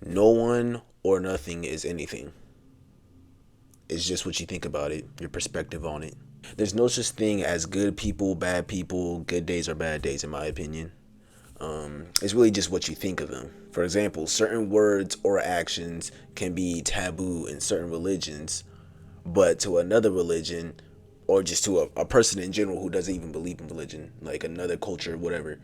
No one or nothing is anything. It's just what you think about it, your perspective on it. There's no such thing as good people, good days or bad days, in my opinion. It's really just what you think of them. For example, certain words or actions can be taboo in certain religions, but to another religion, or just to a person in general who doesn't even believe in religion, like another culture, whatever,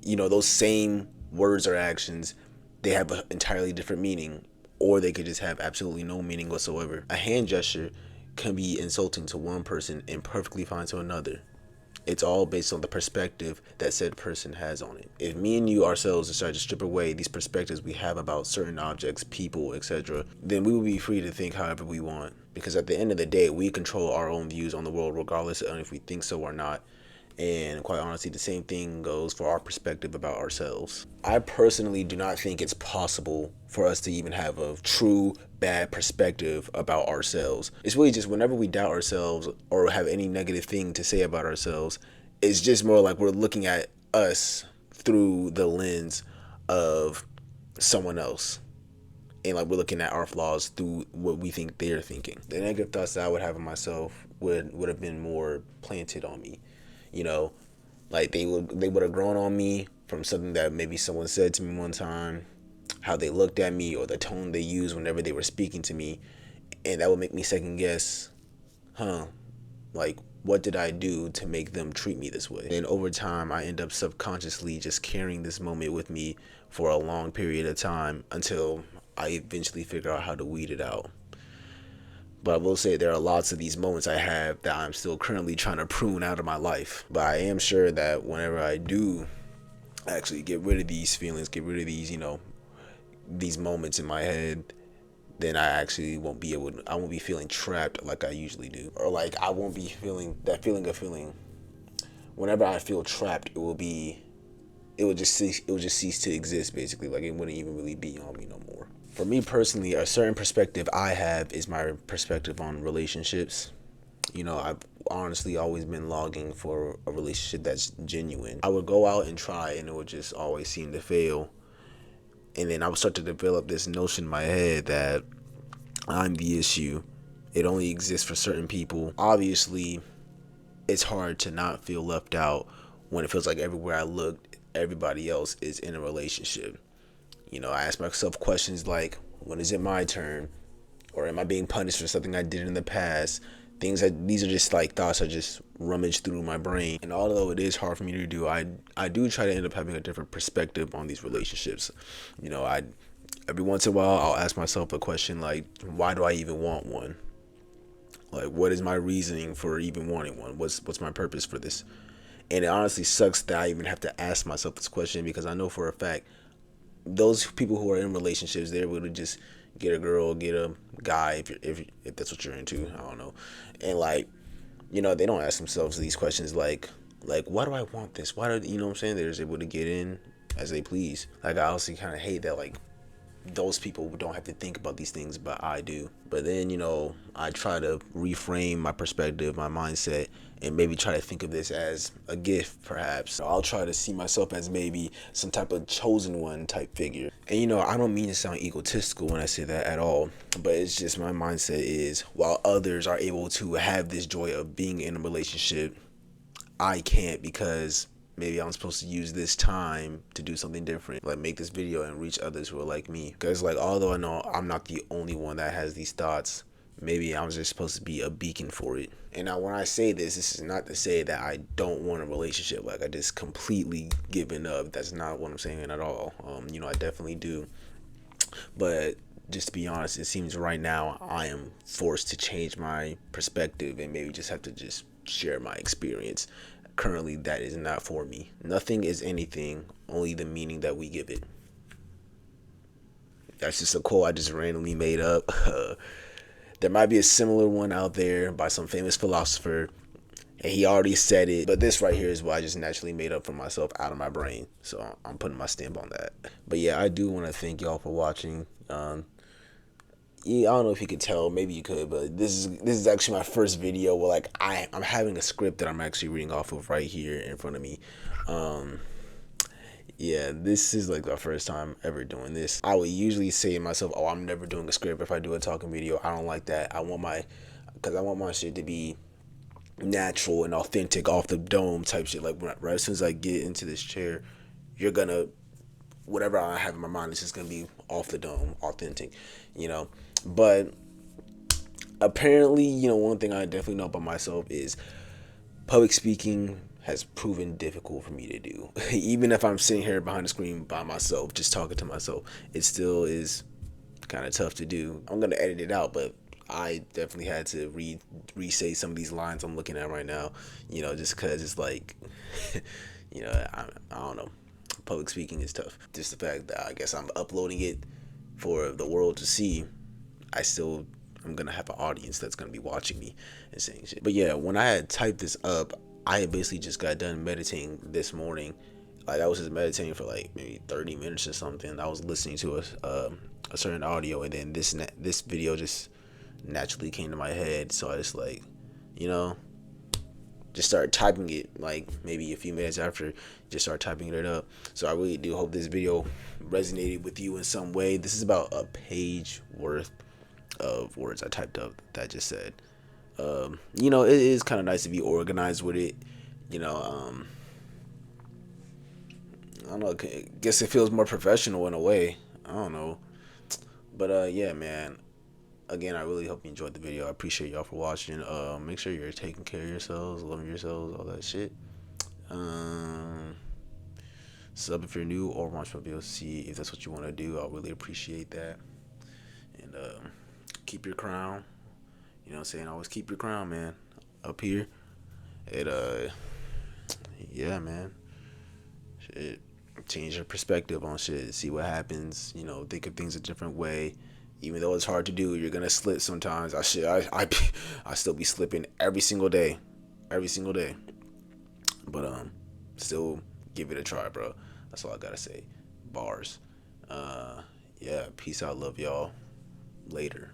those same words or actions, they have an entirely different meaning, or they could just have absolutely no meaning whatsoever. A hand gesture can be insulting to one person and perfectly fine to another. It's all based on the perspective that said person has on it. If me and you ourselves decide to strip away these perspectives we have about certain objects, people, etc., then we will be free to think however we want. Because at the end of the day, we control our own views on the world, regardless of if we think so or not. And quite honestly, the same thing goes for our perspective about ourselves. I personally do not think it's possible for us to even have a true bad perspective about ourselves. It's really just whenever we doubt ourselves or have any negative thing to say about ourselves, it's just more like we're looking at us through the lens of someone else. And like we're looking at our flaws through what we think they're thinking. The negative thoughts that I would have of myself would have been more planted on me. You know, like they would have grown on me from something that maybe someone said to me one time, how they looked at me or the tone they used whenever they were speaking to me, and that would make me second guess, huh? Like, what did I do to make them treat me this way? And over time, I end up subconsciously just carrying this moment with me for a long period of time until I eventually figure out how to weed it out. But I will say there are lots of these moments I have that I'm still currently trying to prune out of my life. But I am sure that whenever I do actually get rid of these feelings, get rid of these, these moments in my head, then I actually won't be able to, I won't be feeling trapped like I usually do. Or like I won't be feeling that feeling of feeling. Whenever I feel trapped, it will just cease to exist basically. Like it wouldn't even really be on me no more. For me personally, a certain perspective I have is my perspective on relationships. I've honestly always been logging for a relationship that's genuine. I would go out and try, and it would just always seem to fail. And then I would start to develop this notion in my head that I'm the issue. It only exists for certain people. Obviously, it's hard to not feel left out when it feels like everywhere I look, everybody else is in a relationship. I ask myself questions like, when is it my turn? Or am I being punished for something I did in the past? These are just like thoughts I just rummage through my brain. And although it is hard for me to do, I do try to end up having a different perspective on these relationships. I every once in a while I'll ask myself a question like, why do I even want one? Like, what is my reasoning for even wanting one? What's my purpose for this? And it honestly sucks that I even have to ask myself this question because I know for a fact those people who are in relationships, they're able to just get a girl, get a guy, if that's what you're into. I don't know, and like, they don't ask themselves these questions like why do I want this? Why do what I'm saying? They're just able to get in as they please. Like I also kind of hate that like those people don't have to think about these things, but I do. But then, I try to reframe my perspective, my mindset, and maybe try to think of this as a gift, perhaps. I'll try to see myself as maybe some type of chosen one type figure. And, I don't mean to sound egotistical when I say that at all, but it's just my mindset is while others are able to have this joy of being in a relationship, I can't because maybe I'm supposed to use this time to do something different, like make this video and reach others who are like me. Because like, although I know I'm not the only one that has these thoughts, maybe I'm just supposed to be a beacon for it. And now when I say this is not to say that I don't want a relationship, like I just completely given up. That's not what I'm saying at all. I definitely do. But just to be honest, it seems right now I am forced to change my perspective and maybe just have to just share my experience. Currently, that is not for me. Nothing is anything, only the meaning that we give it. That's just a quote I just randomly made up. There might be a similar one out there by some famous philosopher, and he already said it, but this right here is what I just naturally made up for myself out of my brain. So I'm putting my stamp on that. But yeah, I do want to thank y'all for watching. Yeah, I don't know if you could tell, maybe you could, but this is actually my first video where like I'm having a script that I'm actually reading off of right here in front of me. Um, Yeah, this is like my first time ever doing this. I would usually say to myself, "Oh, I'm never doing a script if I do a talking video." I don't like that. Because I want my shit to be natural and authentic, off the dome type shit. Like right as soon as I get into this chair, you're gonna whatever I have in my mind is just gonna be off the dome, authentic, you know. But apparently, one thing I definitely know about myself is public speaking has proven difficult for me to do. Even if I'm sitting here behind the screen by myself, just talking to myself, it still is kind of tough to do. I'm gonna edit it out, but I definitely had to re-say some of these lines I'm looking at right now. Just because it's like, I don't know. Public speaking is tough. Just the fact that I guess I'm uploading it for the world to see. I'm gonna have an audience that's gonna be watching me and saying shit. But yeah, when I had typed this up, I had basically just got done meditating this morning. Like I was just meditating for like maybe 30 minutes or something. I was listening to a certain audio, and then this video just naturally came to my head. So I just like, you know, just started typing it like maybe a few minutes after, just started typing it up. So I really do hope this video resonated with you in some way. This is about a page worth of words I typed up that I just said. It is kind of nice to be organized with it. You know, I don't know. I guess it feels more professional in a way. I don't know, but yeah, man. Again, I really hope you enjoyed the video. I appreciate y'all for watching. Make sure you're taking care of yourselves, loving yourselves, all that shit. Um, Sub if you're new, or watch my videos. See if that's what you want to do. I'll really appreciate that. And keep your crown. You know what I'm saying? Always keep your crown, man. Up here. It yeah, man. Shit. Change your perspective on shit. See what happens. Think of things a different way. Even though it's hard to do, you're gonna slip sometimes. I still be slipping every single day. But still give it a try, bro. That's all I gotta say. Bars. Yeah. Peace out. Love y'all. Later.